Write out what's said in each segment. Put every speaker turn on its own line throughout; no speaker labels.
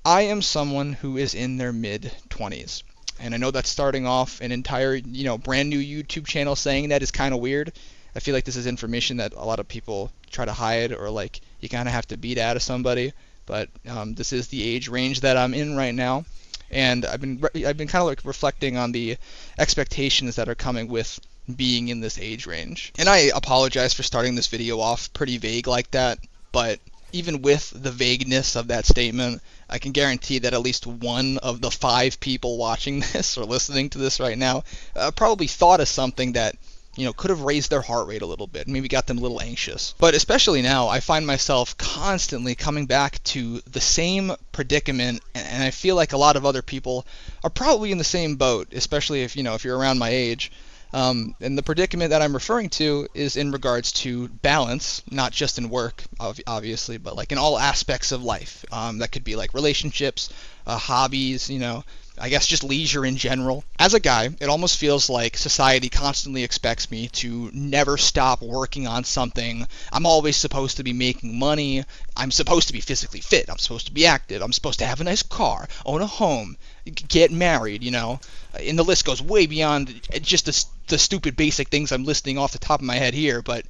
I am someone who is in their mid-20s. And I know that starting off an entire, brand new YouTube channel saying that is kind of weird. I feel like this is information that a lot of people try to hide, or like you kind of have to beat out of somebody. But this is the age range that I'm in right now, and I've been kind of like reflecting on the expectations that are coming with being in this age range. And I apologize for starting this video off pretty vague like that, but even with the vagueness of that statement, I can guarantee that at least one of the 5 people watching this or listening to this right now probably thought of something that could have raised their heart rate a little bit, maybe got them a little anxious. But especially now, I find myself constantly coming back to the same predicament, and I feel like a lot of other people are probably in the same boat, especially if you're around my age. And the predicament that I'm referring to is in regards to balance, not just in work, obviously, but like in all aspects of life. That could be like relationships, hobbies, I guess just leisure in general. As a guy, it almost feels like society constantly expects me to never stop working on something. I'm always supposed to be making money. I'm supposed to be physically fit. I'm supposed to be active. I'm supposed to have a nice car, own a home, get married, And the list goes way beyond just the stupid basic things I'm listing off the top of my head here, but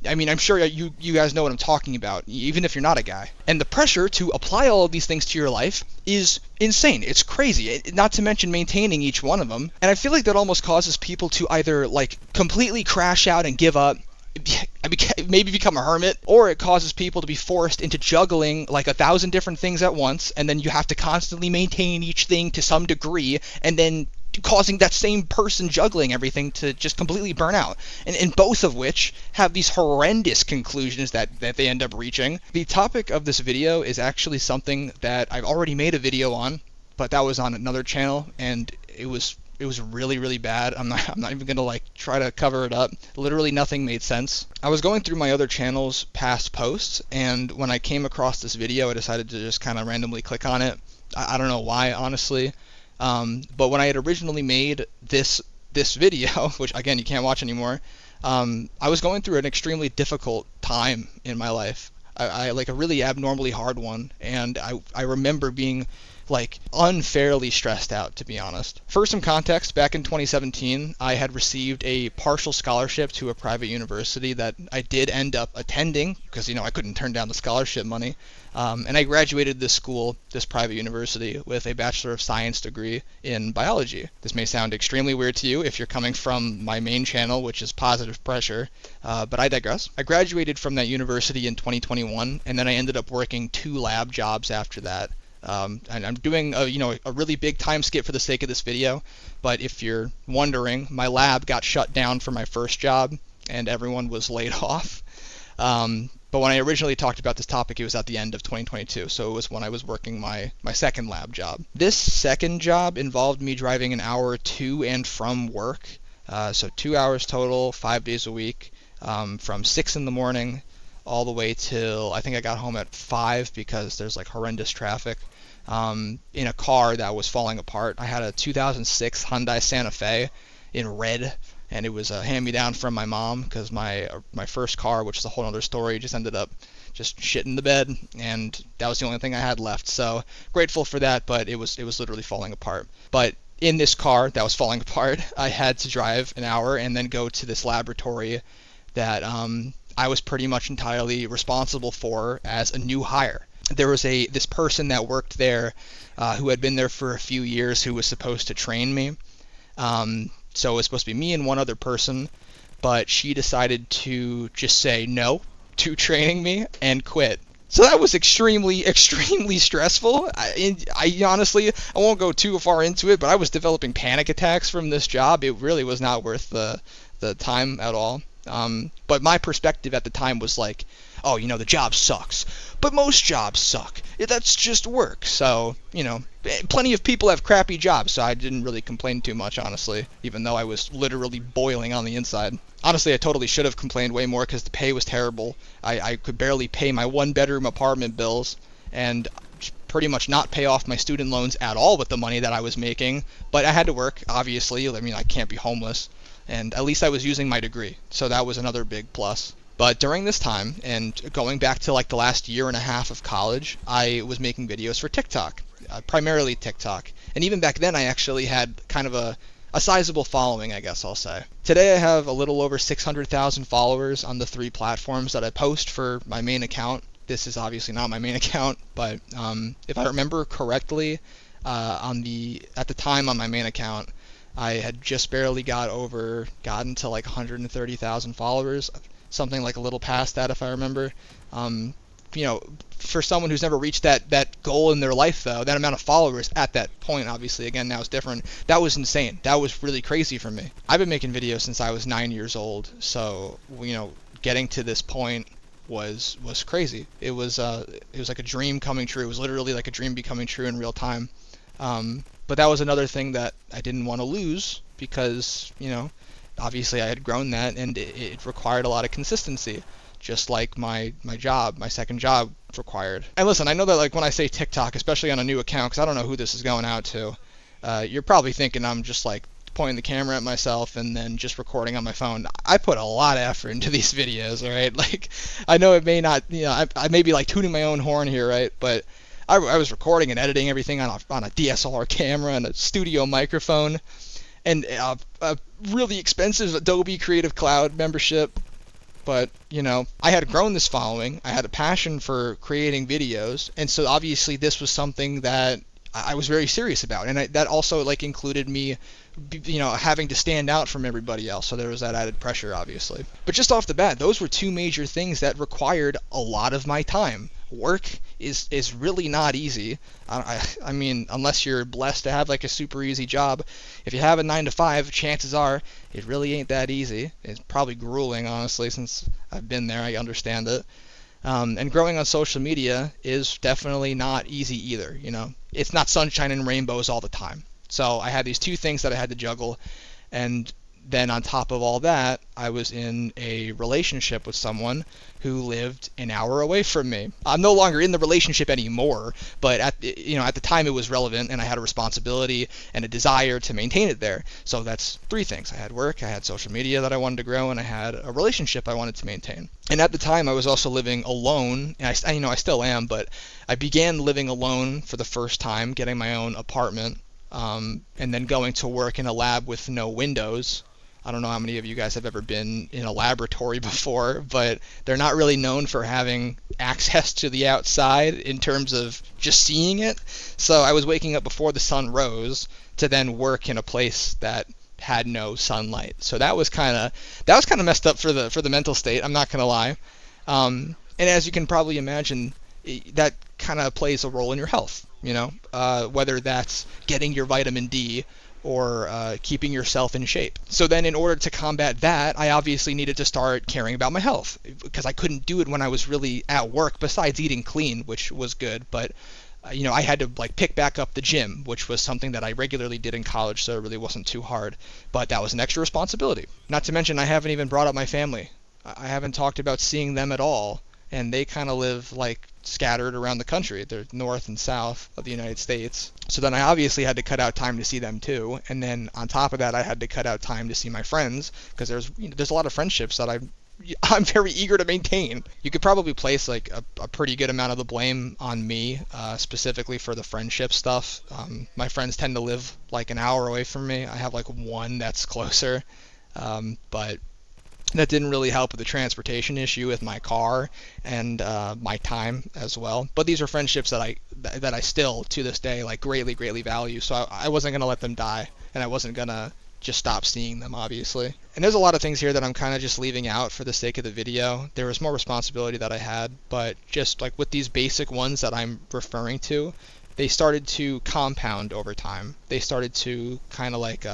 I mean, I'm sure you guys know what I'm talking about, even if you're not a guy. And the pressure to apply all of these things to your life is insane. It's crazy, not to mention maintaining each one of them. And I feel like that almost causes people to either, like, completely crash out and give up, maybe become a hermit, or it causes people to be forced into juggling like 1,000 different things at once, and then you have to constantly maintain each thing to some degree, and then causing that same person juggling everything to just completely burn out, and both of which have these horrendous conclusions that they end up reaching. The topic of this video is actually something that I've already made a video on, but that was on another channel, and it was really, really bad. I'm not even gonna like try to cover it up. Literally nothing made sense. I was going through my other channel's past posts, and when I came across this video, I decided to just kind of randomly click on it. I don't know why, honestly. But when I had originally made this video, which again you can't watch anymore, I was going through an extremely difficult time in my life. I like a really abnormally hard one, and I remember being like unfairly stressed out, to be honest. For some context, back in 2017, I had received a partial scholarship to a private university that I did end up attending because I couldn't turn down the scholarship money. And I graduated this private university, with a Bachelor of Science degree in biology. This may sound extremely weird to you if you're coming from my main channel, which is Positive Pressure, but I digress. I graduated from that university in 2021, and then I ended up working 2 lab jobs after that. And I'm doing a really big time skip for the sake of this video, but if you're wondering, my lab got shut down for my first job, and everyone was laid off. But when I originally talked about this topic, it was at the end of 2022, so it was when I was working my second lab job. This second job involved me driving an hour to and from work, so 2 hours total, 5 days a week, from 6 in the morning all the way till I think I got home at 5 because there's like horrendous traffic, in a car that was falling apart. I had a 2006 Hyundai Santa Fe in red, and it was a hand-me-down from my mom because my first car, which is a whole other story, just ended up just shitting the bed, and that was the only thing I had left. So grateful for that, but it was literally falling apart. But in this car that was falling apart, I had to drive an hour and then go to this laboratory that I was pretty much entirely responsible for as a new hire. There was this person that worked there who had been there for a few years who was supposed to train me. So it was supposed to be me and one other person, but she decided to just say no to training me and quit. So that was extremely, extremely stressful. I honestly, I won't go too far into it, but I was developing panic attacks from this job. It really was not worth the time at all. But my perspective at the time was like, oh, the job sucks. But most jobs suck. That's just work. So, plenty of people have crappy jobs, so I didn't really complain too much, honestly, even though I was literally boiling on the inside. Honestly, I totally should have complained way more because the pay was terrible. I could barely pay my 1-bedroom apartment bills and pretty much not pay off my student loans at all with the money that I was making. But I had to work, obviously. I mean, I can't be homeless. And at least I was using my degree, so that was another big plus. But during this time, and going back to like the last year and a half of college, I was making videos for TikTok. primarily TikTok. And even back then, I actually had kind of a sizable following, I guess I'll say. Today I have a little over 600,000 followers on the 3 platforms that I post for my main account. This is obviously not my main account, but if I remember correctly, at the time on my main account, I had just barely gotten to like 130,000 followers, something like a little past that if I remember. You know, for someone who's never reached that goal in their life, though, that amount of followers at that point, obviously, again, now it's different. That was insane. That was really crazy for me. I've been making videos since I was 9 years old, so, you know, getting to this point was crazy. It was like a dream coming true. It was literally like a dream becoming true in real time. But that was another thing that I didn't want to lose because, you know, obviously I had grown that, and it required a lot of consistency, just like my second job required. And listen, I know that like when I say TikTok, especially on a new account, because I don't know who this is going out to, you're probably thinking I'm just like pointing the camera at myself and then just recording on my phone. I put a lot of effort into these videos, all right? Like, I know it may not, you know, I may be like tooting my own horn here, right? But I was recording and editing everything on a DSLR camera and a studio microphone, and a really expensive Adobe Creative Cloud membership. But, you know, I had grown this following. I had a passion for creating videos, and so obviously this was something that I was very serious about, and that also like included me, you know, having to stand out from everybody else. So there was that added pressure, obviously. But just off the bat, those were 2 major things that required a lot of my time. Work is really not easy. I mean, unless you're blessed to have like a super easy job. If you have a 9 to 5, chances are it really ain't that easy. It's probably grueling, honestly, since I've been there. I understand it. And growing on social media is definitely not easy either. You know, it's not sunshine and rainbows all the time. So I had these 2 things that I had to juggle, and then on top of all that, I was in a relationship with someone who lived an hour away from me. I'm no longer in the relationship anymore, but at the time it was relevant, and I had a responsibility and a desire to maintain it there. So that's 3 things. I had work, I had social media that I wanted to grow, and I had a relationship I wanted to maintain. And at the time I was also living alone, and I still am, but I began living alone for the first time, getting my own apartment, and then going to work in a lab with no windows. I don't know how many of you guys have ever been in a laboratory before, but they're not really known for having access to the outside in terms of just seeing it. So I was waking up before the sun rose to then work in a place that had no sunlight. So that was kind of messed up for the mental state. I'm not gonna lie. And as you can probably imagine, that kind of plays a role in your health. You know, whether that's getting your vitamin D or keeping yourself in shape. So then in order to combat that, I obviously needed to start caring about my health, because I couldn't do it when I was really at work, besides eating clean, which was good. But you know, I had to like pick back up the gym, which was something that I regularly did in college, so it really wasn't too hard. But that was an extra responsibility. Not to mention, I haven't even brought up my family. I haven't talked about seeing them at all, and they kind of live like scattered around the country. They're north and south of the United States. So then I obviously had to cut out time to see them too. And then on top of that, I had to cut out time to see my friends, because there's a lot of friendships that I'm very eager to maintain. You could probably place like a pretty good amount of the blame on me, specifically for the friendship stuff. My friends tend to live like an hour away from me. I have like one that's closer, but that didn't really help with the transportation issue with my car and my time as well. But these are friendships that I still to this day like greatly value. So I wasn't gonna let them die, and I wasn't gonna just stop seeing them, obviously. And there's a lot of things here that I'm kind of just leaving out for the sake of the video. There was more responsibility that I had, but just like with these basic ones that I'm referring to, they started to compound over time. They started to kind of like,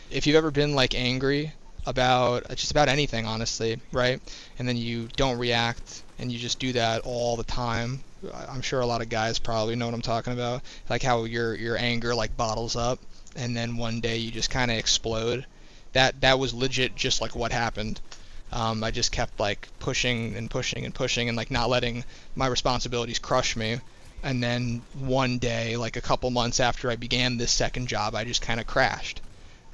if you've ever been like angry about just about anything, honestly, right? And then you don't react, and you just do that all the time. I'm sure a lot of guys probably know what I'm talking about, like how your anger like bottles up, and then one day you just kind of explode. That was legit just like what happened. I just kept like pushing and like not letting my responsibilities crush me. And then one day, like a couple months after I began this second job, I just kind of crashed.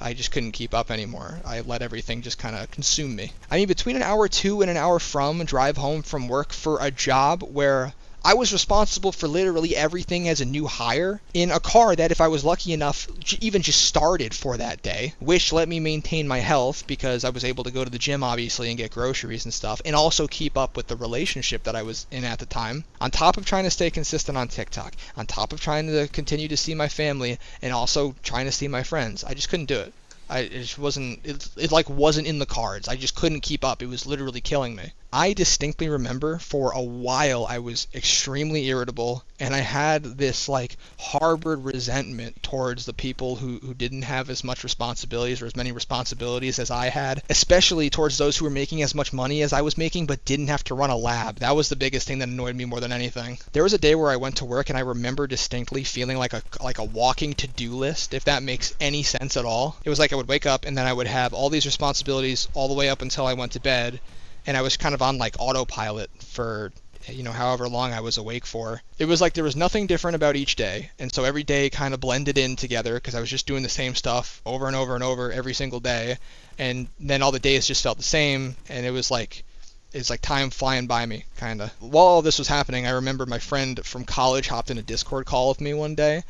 I just couldn't keep up anymore. I let everything just kind of consume me. I mean, between an hour to and an hour from drive home from work for a job where I was responsible for literally everything as a new hire in a car that, if I was lucky enough, even just started for that day, which let me maintain my health because I was able to go to the gym, obviously, and get groceries and stuff, and also keep up with the relationship that I was in at the time, on top of trying to stay consistent on TikTok, on top of trying to continue to see my family, and also trying to see my friends. I just couldn't do it. It just wasn't, it like wasn't in the cards. I just couldn't keep up. It was literally killing me. I distinctly remember for a while I was extremely irritable, and I had this like harbored resentment towards the people who didn't have as much responsibilities or as many responsibilities as I had, especially towards those who were making as much money as I was making but didn't have to run a lab. That was the biggest thing that annoyed me more than anything. There was a day where I went to work and I remember distinctly feeling like a walking to-do list, if that makes any sense at all. It was like I would wake up and then I would have all these responsibilities all the way up until I went to bed, and I was kind of on like autopilot for however long I was awake for. It was like there was nothing different about each day, and so every day kind of blended in together because I was just doing the same stuff over and over and over every single day, and then all the days just felt the same, and it's like time flying by me, kind of. While all this was happening, I remember my friend from college hopped in a Discord call with me one day,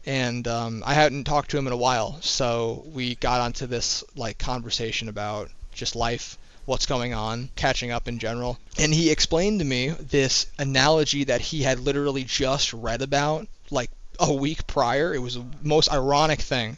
and I hadn't talked to him in a while, so we got onto this like conversation about just life, what's going on, catching up in general. And he explained to me this analogy that he had literally just read about like a week prior. It was the most ironic thing.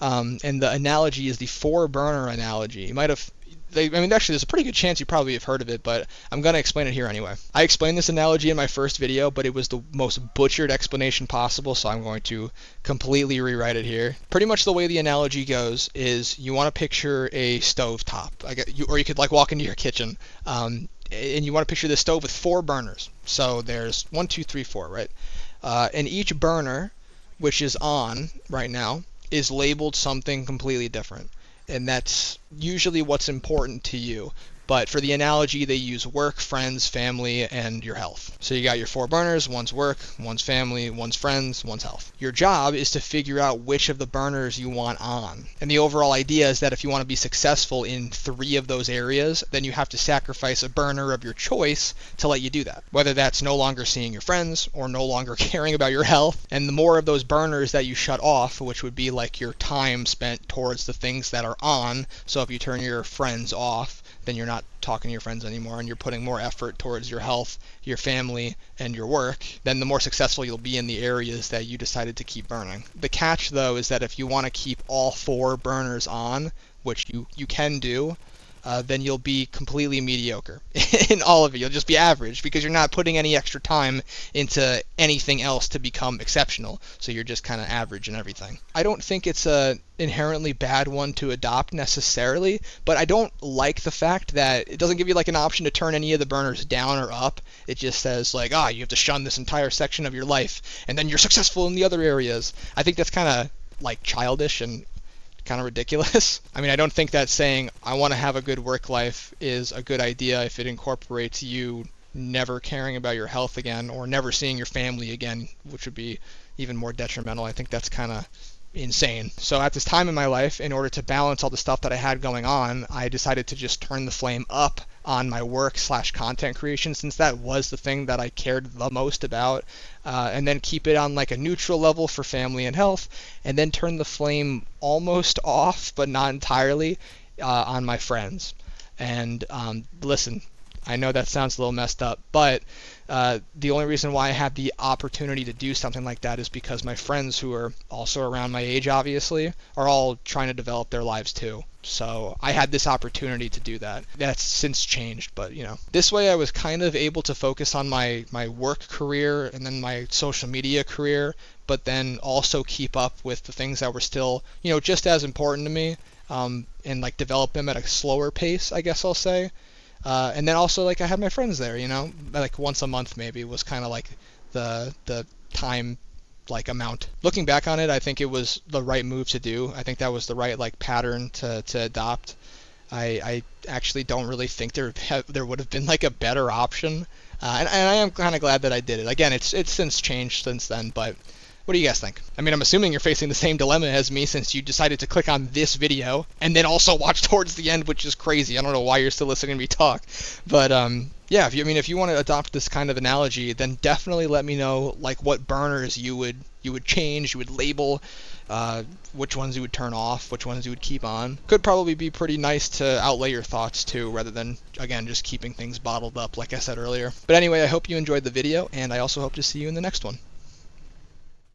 And the analogy is the four-burner analogy. You might have actually, there's a pretty good chance you probably have heard of it, but I'm going to explain it here anyway. I explained this analogy in my first video, but it was the most butchered explanation possible, so I'm going to completely rewrite it here. Pretty much the way the analogy goes is you want to picture a stove top, or you could like walk into your kitchen, and you want to picture this stove with four burners. So there's 1, 2, 3, 4, right? And each burner, which is on right now, is labeled something completely different. And that's usually what's important to you. But for the analogy, they use work, friends, family, and your health. So you got your four burners: one's work, one's family, one's friends, one's health. Your job is to figure out which of the burners you want on. And the overall idea is that if you want to be successful in 3 of those areas, then you have to sacrifice a burner of your choice to let you do that. Whether that's no longer seeing your friends or no longer caring about your health. And the more of those burners that you shut off, which would be like your time spent towards the things that are on. So if you turn your friends off, then you're not talking to your friends anymore and you're putting more effort towards your health, your family, and your work, then the more successful you'll be in the areas that you decided to keep burning. The catch, though, is that if you want to keep all 4 burners on, which you can do, then you'll be completely mediocre in all of it. You'll just be average because you're not putting any extra time into anything else to become exceptional. So you're just kind of average in everything. I don't think it's a inherently bad one to adopt necessarily, but I don't like the fact that it doesn't give you like an option to turn any of the burners down or up. It just says like, you have to shun this entire section of your life and then you're successful in the other areas. I think that's kind of like childish and kind of ridiculous. I mean, I don't think that saying I want to have a good work life is a good idea if it incorporates you never caring about your health again or never seeing your family again, which would be even more detrimental. I think that's kind of insane. So at this time in my life, in order to balance all the stuff that I had going on, I decided to just turn the flame up on my work/content creation, since that was the thing that I cared the most about, and then keep it on like a neutral level for family and health, and then turn the flame almost off, but not entirely, on my friends. And listen, I know that sounds a little messed up, but the only reason why I had the opportunity to do something like that is because my friends, who are also around my age obviously, are all trying to develop their lives too. So I had this opportunity to do that. That's since changed, but this way I was kind of able to focus on my work career and then my social media career, but then also keep up with the things that were still, just as important to me, and like develop them at a slower pace, I guess I'll say. And then also, like, I had my friends there, like once a month maybe was kind of like the time like amount. Looking back on it, I think it was the right move to do. I think that was the right like pattern to adopt. I actually don't really think there would have been like a better option, and I am kind of glad that I did it. Again, it's since changed since then, but What do you guys think? I mean, I'm assuming you're facing the same dilemma as me since you decided to click on this video and then also watch towards the end, which is crazy. I don't know why you're still listening to me talk. But yeah, if you want to adopt this kind of analogy, then definitely let me know like what burners you would change, you would label, which ones you would turn off, which ones you would keep on. Could probably be pretty nice to outlay your thoughts too, rather than, again, just keeping things bottled up like I said earlier. But anyway, I hope you enjoyed the video, and I also hope to see you in the next one.